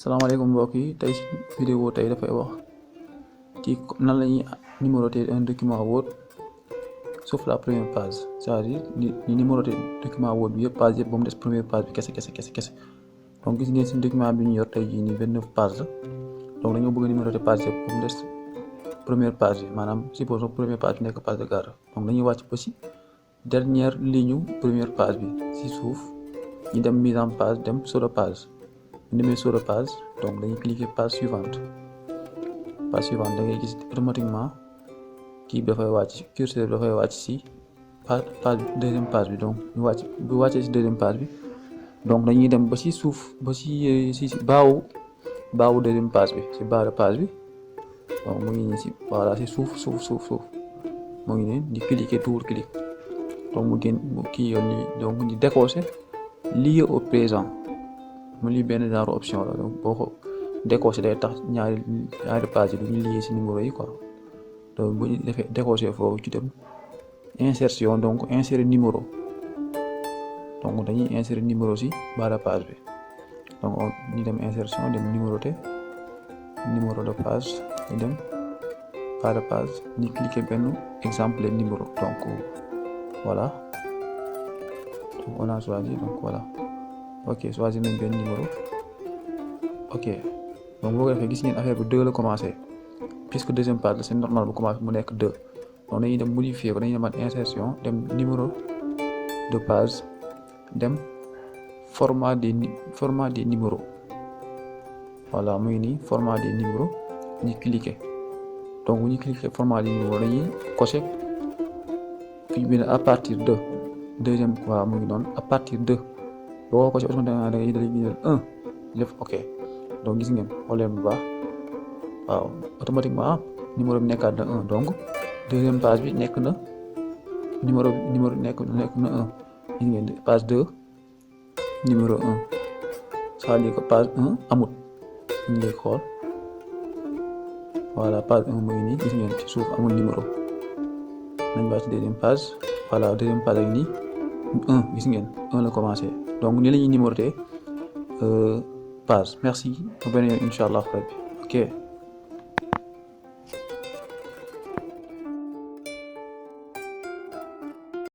salaamaaleykum mbokk yi tey ci vidéo tey dafay wax ci nan la ñuy numéroter un document Word sauf la première page c'est-à-dire ni numéroter document Word bi yëpp page yëpp ba mu des première page bi kese donc gis ngeen ci document bi ñu yor tey jii nii 29 pages la donc dañoo bëgg a numéroter page yëpp ba mu des première page bi maanaam supposons première page bi nekk page de garde donc dañuy wàcc ba ci dernière ligne première page bi ci suuf ñu dem mise en page dem sur de page. bu ñu demee sur page donc dañuy cliquer page suivante da ngay gis automatiquement kii bi dafay wàcc curseur bi dafay wàcc ci page deuxième page bi donc ñu wàcc bu wàccee ci deuxième page bi donc dañuy dem ba ci suuf ba ci baawu deuxième page bi ci bas de page bi donc mu ngi nii ci voilà ci suuf mu ngi nii di cliquer double clic donc mu génn kii yoon nii donc di décocher lié au présent. mu lii benn genre option la donc boo ko décoché day tax ñaari page yi du ñu lié ci numéro yi quoi donc bu ñu defee décoché foofu ci dem insertion donc insérer numéro donc dañuy insérer numéro ci bas de page bi donc ñu dem insertion dem numéroter numéro de page ñu dem bas de page ñu cliquer benn exemple numéro donc voilà donc on a choisi donc voilà. ok choisir nañ benn numéro ok donc boo ko defee gis ngeen affaire bi 2 la commencé puisque deuxième page la c'est normal bu commencé mu nekk 2 donc dañuy dem modifier ko dañuy demaat insertion dem numéro de page dem format des numéros voilà mu ngi nii format des numéros ñu cliquer donc bu ñu cliquer format des numéros dañuy cocher fii bi ne à partir de deuxième waaw mu ngi noonu à partir de. boo ko ci automatiquement da ngay bindal 1 def ok donc gis ngeen xoolee bu baax waaw automatiquement numéro bi nekkaat na 1 donc deuxième page bi nekk na numéro nekk na 1 gis ngeen page 2 numéro 1 ça veut dire que page 1 amut ñu ngi xool voilà page 1 mooy nii gis ngeen ci suuf amul numéro nañ wàcc deuxième page voilà deuxième page ak nii 1 gis ngeen 1 la commencé. donc ni la ñuy numéroter page merci bu beneen yoon incha allah rabbi ok.